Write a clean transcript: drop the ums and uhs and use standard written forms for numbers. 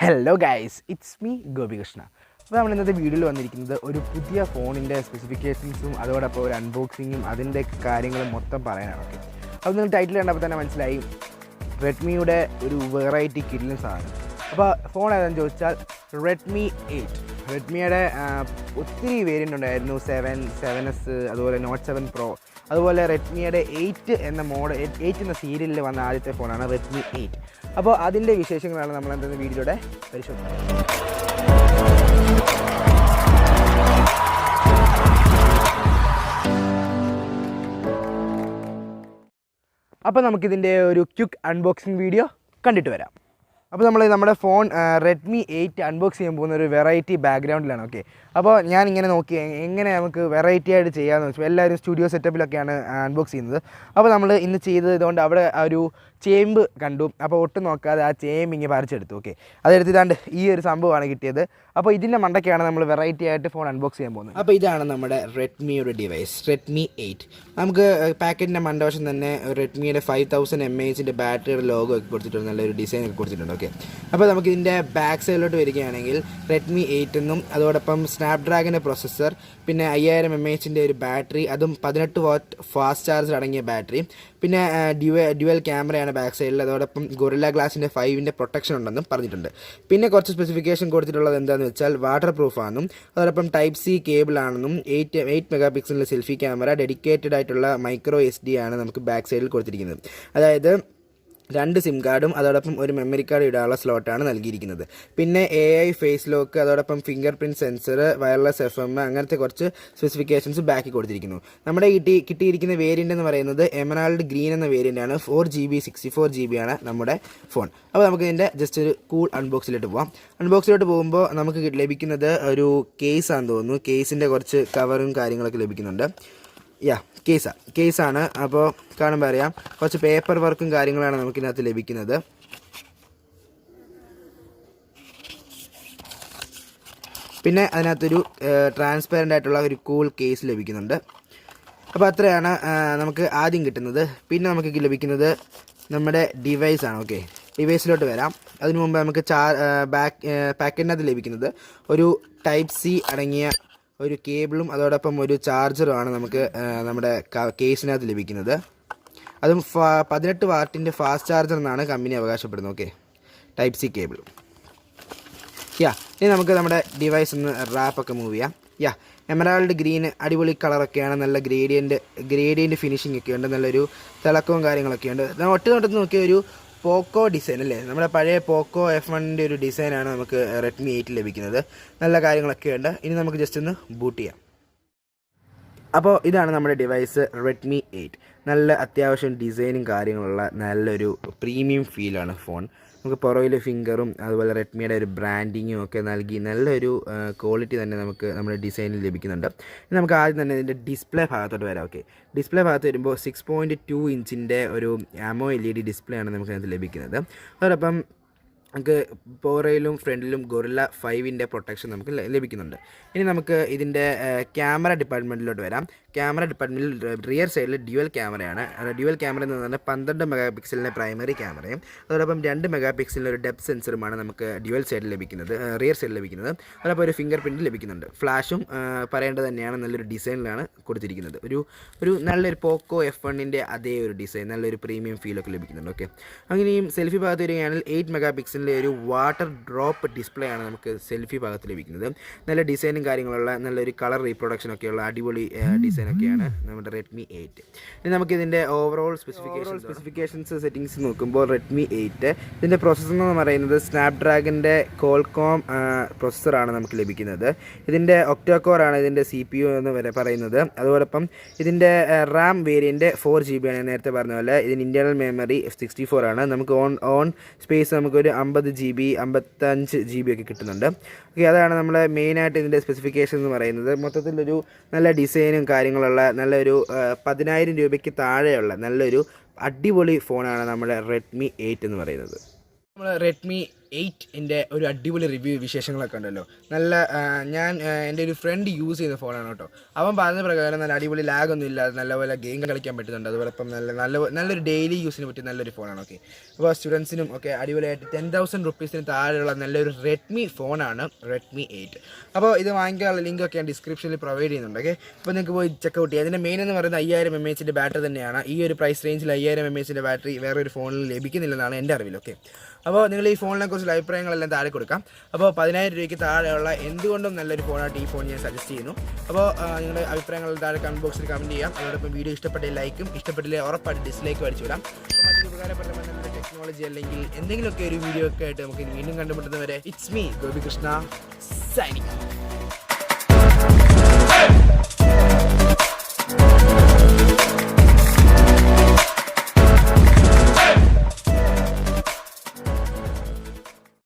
Hello guys, it's me Gopikrishna. അപ്പോൾ നമ്മൾ ഇന്നത്തെ വീഡിയോയിൽ വന്നിരിക്കുന്നത് ഒരു പുതിയ ഫോണിൻ്റെ സ്പെസിഫിക്കേഷൻസും അതോടൊപ്പം ഒരു അൺബോക്സിങ്ങും അതിൻ്റെ കാര്യങ്ങളും മൊത്തം പറയാനാണ്. ഓക്കെ, അപ്പോൾ നിങ്ങൾ ടൈറ്റിൽ കണ്ടപ്പോൾ തന്നെ മനസ്സിലായി റെഡ്മിയുടെ ഒരു വെറൈറ്റി കിഡിലും സാധനം. അപ്പോൾ ഫോൺ ഏതാണെന്ന് ചോദിച്ചാൽ റെഡ്മി 8. റെഡ്മിയുടെ ഒത്തിരി വേരിയൻ്റ് ഉണ്ടായിരുന്നു, 7S, അതുപോലെ നോട്ട് 7 Pro, അതുപോലെ റെഡ്മിയുടെ 8 എന്ന മോഡൽ 8 എന്ന സീരിയലിൽ വന്ന ആദ്യത്തെ ഫോണാണ് റെഡ്മി 8. അപ്പോൾ അതിൻ്റെ വിശേഷങ്ങളാണ് നമ്മൾ എന്തെങ്കിലും വീഡിയോയുടെ പരിശോധിക്കുന്നത്. അപ്പോൾ നമുക്കിതിൻ്റെ ഒരു ക്വിക്ക് അൺബോക്സിങ് വീഡിയോ കണ്ടിട്ട് വരാം. അപ്പോൾ നമ്മൾ നമ്മുടെ ഫോൺ റെഡ്മി 8 അൺബോക്സ് ചെയ്യാൻ പോകുന്ന ഒരു വെറൈറ്റി ബാക്ക്ഗ്രൗണ്ടിലാണ്. ഓക്കെ, അപ്പോൾ ഞാനിങ്ങനെ നോക്കി എങ്ങനെ നമുക്ക് വെറൈറ്റി ആയിട്ട് ചെയ്യാമെന്ന് വെച്ചാൽ എല്ലാവരും സ്റ്റുഡിയോ സെറ്റപ്പിലൊക്കെയാണ് അൺബോക്സ് ചെയ്യുന്നത്. അപ്പോൾ നമ്മൾ ഇന്ന് ചെയ്തതുകൊണ്ട് അവിടെ ഒരു ചേമ്പ് കണ്ടു. അപ്പോൾ ഒട്ടും നോക്കാതെ ആ ചേമ്പ് ഇങ്ങനെ പറിച്ചെടുത്തു. ഓക്കെ, അതെടുത്തിട്ടാണ്ട് ഈ ഒരു സംഭവമാണ് കിട്ടിയത്. അപ്പോൾ ഇതിൻ്റെ മണ്ടയ്ക്കാണ് നമ്മൾ വെറൈറ്റി ആയിട്ട് ഫോൺ അൺബോക്സ് ചെയ്യാൻ പോകുന്നത്. അപ്പോൾ ഇതാണ് നമ്മുടെ റെഡ്മിയുടെ ഡിവൈസ്, റെഡ്മി 8. നമുക്ക് പാക്കറ്റിൻ്റെ മണ്ടവശം തന്നെ റെഡ്മിയുടെ 5000 mAh ബാറ്ററിയുടെ ലോഗോ ഒക്കെ കൊടുത്തിട്ടുണ്ട്, നല്ലൊരു ഡിസൈൻ ഒക്കെ കൊടുത്തിട്ടുണ്ട്. ഓക്കെ, അപ്പോൾ നമുക്ക് ഇതിൻ്റെ ബാക്ക് സൈഡിലോട്ട് വരികയാണെങ്കിൽ റെഡ്മി 8 എന്നും അതോടൊപ്പം സ്നാപ്ഡ്രാഗൻ്റെ പ്രൊസസ്സർ, പിന്നെ 5000 mAh ഒരു ബാറ്ററി, അതും 18 വാട്ട് ഫാസ്റ്റ് ചാർജർ അടങ്ങിയ ബാറ്ററി, പിന്നെ ഡ്യുവൽ ക്യാമറയാണ് ബാക്ക് സൈഡിൽ, അതോടൊപ്പം ഗൊറില്ല ഗ്ലാസിൻ്റെ 5 പ്രൊട്ടക്ഷൻ ഉണ്ടെന്നും പറഞ്ഞിട്ടുണ്ട്. പിന്നെ കുറച്ച് സ്പെസിഫിക്കേഷൻ കൊടുത്തിട്ടുള്ളത് എന്താണെന്ന് വെച്ചാൽ വാട്ടർ പ്രൂഫ് ആണെന്നും അതോടൊപ്പം ടൈപ്പ് സി കേബിൾ ആണെന്നും 8 മെഗാപിക്സലിൻ്റെ സെൽഫി ക്യാമറ, ഡെഡിക്കേറ്റഡ് ആയിട്ടുള്ള മൈക്രോ SD ആണ് നമുക്ക് ബാക്ക് സൈഡിൽ കൊടുത്തിരിക്കുന്നത്. അതായത് 2 സിം കാർഡും അതോടൊപ്പം ഒരു മെമ്മറി കാർഡ് ഇടാനുള്ള സ്ലോട്ടാണ് നൽകിയിരിക്കുന്നത്. പിന്നെ AI ഫേസ് ലോക്ക്, അതോടൊപ്പം finger print sensor, wireless FM, അങ്ങനത്തെ കുറച്ച് സ്പെസിഫിക്കേഷൻസ് ബാക്കി കൊടുത്തിരിക്കുന്നു. നമ്മുടെ കിട്ടിയിരിക്കുന്ന വേരിയൻ്റ് എന്ന് പറയുന്നത് എമറാൾഡ് ഗ്രീൻ എന്ന വേരിയൻ്റാണ്. 4GB 64GB ആണ് നമ്മുടെ ഫോൺ. അപ്പോൾ നമുക്ക് ഇതിൻ്റെ ജസ്റ്റ് ഒരു കൂൾ അൺബോക്സിലോട്ട് പോകാം. അൺബോക്സിലോട്ട് പോകുമ്പോൾ നമുക്ക് ലഭിക്കുന്നത് ഒരു കേസാണെന്ന് തോന്നുന്നു. കേസിൻ്റെ കുറച്ച് കവറും കാര്യങ്ങളൊക്കെ ലഭിക്കുന്നുണ്ട്. കേസാണ്. അപ്പോൾ കാണുമ്പോൾ അറിയാം കുറച്ച് പേപ്പർ വർക്കും കാര്യങ്ങളാണ് നമുക്കിതിനകത്ത് ലഭിക്കുന്നത്. പിന്നെ അതിനകത്തൊരു ട്രാൻസ്പെറൻ്റ് ആയിട്ടുള്ള ഒരു കൂൾ കേസ് ലഭിക്കുന്നുണ്ട്. അപ്പോൾ അത്രയാണ് നമുക്ക് ആദ്യം കിട്ടുന്നത്. പിന്നെ നമുക്ക് ലഭിക്കുന്നത് നമ്മുടെ ഡിവൈസാണ്. ഓക്കെ, ഡിവൈസിലോട്ട് വരാം. അതിനു മുമ്പ് നമുക്ക് പാക്കറ്റിനകത്ത് ലഭിക്കുന്നത് ഒരു ടൈപ്പ് സി അടങ്ങിയ ഒരു കേബിളും അതോടൊപ്പം ഒരു ചാർജറുമാണ് നമുക്ക് നമ്മുടെ കേസിനകത്ത് ലഭിക്കുന്നത്. അതും 18 വാട്ടിൻ്റെ ഫാസ്റ്റ് ചാർജർ എന്നാണ് കമ്പനി അവകാശപ്പെടുന്നത്. Okay, type C cable. ഇനി നമുക്ക് നമ്മുടെ ഡിവൈസ് ഒന്ന് റാപ്പൊക്കെ മൂവ് ചെയ്യാം. എമറാൾഡ് ഗ്രീൻ അടിപൊളി കളറൊക്കെയാണ്, നല്ല ഗ്രേഡിയൻ്റ് ഫിനിഷിംഗ് ഒക്കെ ഉണ്ട്, നല്ലൊരു തിളക്കവും കാര്യങ്ങളൊക്കെ ഉണ്ട്. ഒട്ടുനോട്ടത്ത് നോക്കിയ ഒരു പോക്കോ ഡിസൈൻ അല്ലേ, നമ്മുടെ പഴയ പോക്കോ F1 ഒരു ഡിസൈനാണ് നമുക്ക് റെഡ്മി 8 ലഭിക്കുന്നത്. നല്ല കാര്യങ്ങളൊക്കെ ഉണ്ട്. ഇനി നമുക്ക് ജസ്റ്റ് ഒന്ന് ബൂട്ട് ചെയ്യാം. അപ്പോൾ ഇതാണ് നമ്മുടെ ഡിവൈസ് റെഡ്മി 8. നല്ല അത്യാവശ്യം ഡിസൈനും കാര്യങ്ങളുള്ള നല്ലൊരു പ്രീമിയം ഫീലാണ് ഫോൺ. നമുക്ക് പുറകിൽ ഫിംഗറും അതുപോലെ റെഡ്മിയുടെ ഒരു ബ്രാൻഡിങ്ങും ഒക്കെ നൽകി നല്ലൊരു ക്വാളിറ്റി തന്നെ നമുക്ക് നമ്മുടെ ഡിസൈനിൽ ലഭിക്കുന്നുണ്ട്. നമുക്ക് ആദ്യം തന്നെ ഇതിൻ്റെ ഡിസ്പ്ലേ ഭാഗത്തോട്ട് വരാം. ഓക്കെ, ഡിസ്പ്ലേ ഭാഗത്ത് വരുമ്പോൾ 6.2 ഇഞ്ചിൻ്റെ ഒരു AMOLED LED ഡിസ്പ്ലേ ആണ് നമുക്ക് അതിനകത്ത് ലഭിക്കുന്നത്. അതോടൊപ്പം നമുക്ക് പുറകിലും ഫ്രണ്ടിലും ഗൊറില്ല 5 പ്രൊട്ടക്ഷൻ നമുക്ക് ലഭിക്കുന്നുണ്ട്. ഇനി നമുക്ക് ഇതിൻ്റെ ക്യാമറ ഡിപ്പാർട്ട്മെൻറ്റിലോട്ട് വരാം. ക്യാമറ ഡിപ്പാർട്ട്മെൻറ്റിൽ റിയർ സൈഡിൽ ഡ്യുവൽ ക്യാമറയാണ്. ഡ്യുവൽ ക്യാമറ എന്ന് പറഞ്ഞാൽ 12 മെഗാപിക്സലിൻ്റെ പ്രൈമറി ക്യാമറയും അതോടൊപ്പം 2 മെഗാപിക്സലിൻ്റെ ഒരു ഡെപ്ത് സെൻസറുമാണ് നമുക്ക് ഡ്യുവൽ സൈഡിൽ ലഭിക്കുന്നത്, റിയർ സൈഡിൽ ലഭിക്കുന്നത്. അതോടൊപ്പം ഒരു ഫിംഗർ പ്രിൻറ്റ് ലഭിക്കുന്നുണ്ട്. ഫ്ലാഷും പറയേണ്ടത് തന്നെയാണ്, നല്ലൊരു ഡിസൈനിലാണ് കൊടുത്തിരിക്കുന്നത്. ഒരു നല്ലൊരു പോക്കോ F1 അതേ ഒരു ഡിസൈൻ, നല്ലൊരു പ്രീമിയം ഫീലൊക്കെ ലഭിക്കുന്നുണ്ട്. ഓക്കെ, അങ്ങനെയും സെൽഫി ഭാഗത്ത് വരികയാണെങ്കിൽ 8 മെഗാപിക്സലിൻ്റെ ഒരു വാട്ടർ ഡ്രോപ്പ് ഡിസ്പ്ലേ ആണ് നമുക്ക് സെൽഫി ഭാഗത്ത് ലഭിക്കുന്നത്. നല്ല ഡിസൈനും കാര്യങ്ങളുള്ള നല്ലൊരു കളർ റീപ്രൊഡക്ഷനൊക്കെയുള്ള അടിപൊളി ഡിസൈനൊക്കെയാണ് നമ്മുടെ റെഡ്മി 8. ഇനി നമുക്കിതിൻ്റെ ഓവറോൾ സ്പെസിഫിക്കേഷൻസ് സെറ്റിങ്സ് നോക്കുമ്പോൾ റെഡ്മി 8 ഇതിൻ്റെ പ്രോസസ്സർ എന്ന് പറയുന്നത് സ്നാപ്ഡ്രാഗൻ്റെ കോൾകോം പ്രോസസ്സറാണ് നമുക്ക് ലഭിക്കുന്നത്. ഇതിൻ്റെ ഒക്ടോ കോറാണ് ഇതിൻ്റെ CPU എന്ന് പറയുന്നത്. അതോടൊപ്പം ഇതിൻ്റെ റാം വേരിയൻറ്റ് 4GB ആണ്, നേരത്തെ പറഞ്ഞ പോലെ. ഇതിന് ഇൻറ്റേർണൽ മെമ്മറി 64 ആണ്. നമുക്ക് ഓൺ സ്പേസ് നമുക്കൊരു 50GB 55GB ഒക്കെ കിട്ടുന്നുണ്ട്. ഓക്കെ, അതാണ് നമ്മളെ മെയിനായിട്ട് ഇതിൻ്റെ സ്പെസിഫിക്കേഷൻ എന്ന് പറയുന്നത്. മൊത്തത്തിലൊരു നല്ല ഡിസൈനും കാര്യങ്ങളുള്ള നല്ലൊരു 10,000 രൂപയ്ക്ക് താഴെയുള്ള നല്ലൊരു അടിപൊളി ഫോണാണ് നമ്മുടെ റെഡ്മി 8 എന്ന് പറയുന്നത്. നമ്മൾ റെഡ്മി 8ൻ്റെ ഒരു അടിപൊളി റിവ്യൂ വിശേഷങ്ങളൊക്കെ ഉണ്ടല്ലോ. നല്ല എൻ്റെ ഒരു ഫ്രണ്ട് യൂസ് ചെയ്യുന്ന ഫോണാണ് കേട്ടോ. അവൻ പറഞ്ഞ പ്രകാരം നല്ല അടിപൊളി ലാഗൊന്നും ഇല്ലാതെ നല്ലപോലെ ഗെയിം കളിക്കാൻ പറ്റുന്നുണ്ട്. അതുപോലെ ഇപ്പം നല്ലൊരു ഡെയിലി യൂസിന് പറ്റിയ നല്ലൊരു ഫോണാണ്. ഓക്കെ, അപ്പോൾ സ്റ്റുഡൻസിനും ഒക്കെ അടിപൊളിയായിട്ട് 10,000 റുപ്പീസിന് താഴെയുള്ള നല്ലൊരു റെഡ്മി ഫോണാണ് റെഡ്മി 8. അപ്പോൾ ഇത് വാങ്ങിക്കാനുള്ള ലിങ്കൊക്കെ ഞാൻ ഡിസ്ക്രിപ്ഷനിൽ പ്രൊവൈഡ് ചെയ്യുന്നുണ്ട്. ഓക്കെ, അപ്പോൾ നിങ്ങൾക്ക് പോയി ചെക്കൗട്ട് ചെയ്യാം. അതിൻ്റെ മെയിൻ എന്ന് പറയുന്നത് 5000 mAh ബാറ്ററി തന്നെയാണ്. ഈ ഒരു പ്രൈസ് റേഞ്ചിൽ 5000 mAh ബാറ്ററി വേറെ ഒരു ഫോണിൽ ലഭിക്കുന്നില്ലെന്നാണ് എൻ്റെ അറിവിൽ. ഓക്കെ, അപ്പോൾ നിങ്ങൾ ഈ ഫോണിനെ കുറിച്ചുള്ള അഭിപ്രായങ്ങളെല്ലാം താഴെ കൊടുക്കാം. അപ്പോൾ 10,000 രൂപയ്ക്ക് താഴെയുള്ള എന്തുകൊണ്ടും നല്ലൊരു ഫോണായിട്ട് ഈ ഫോൺ ഞാൻ സജസ്റ്റ് ചെയ്യുന്നു. അപ്പോൾ നിങ്ങളുടെ അഭിപ്രായങ്ങൾ താഴെ കമൻറ്റ് ബോക്സിൽ കമൻറ്റ് ചെയ്യാം. അതോടൊപ്പം വീഡിയോ ഇഷ്ടപ്പെട്ട ലൈക്കും, ഇഷ്ടപ്പെട്ടില്ലേ ഉറപ്പായിട്ട് ഡിസ്ലൈക്ക് അടിച്ചു വിടാം. അപ്പോൾ മറ്റൊരു ഉപകാരപ്രദമായ നമ്മുടെ ടെക്നോളജി അല്ലെങ്കിൽ എന്തെങ്കിലുമൊക്കെ ഒരു വീഡിയോ ഒക്കെ ആയിട്ട് നമുക്ക് വീണ്ടും കണ്ടുമുട്ടുന്നവരെ ഇറ്റ്സ് മീ ഗോപികൃഷ്ണ സൈനിങ്.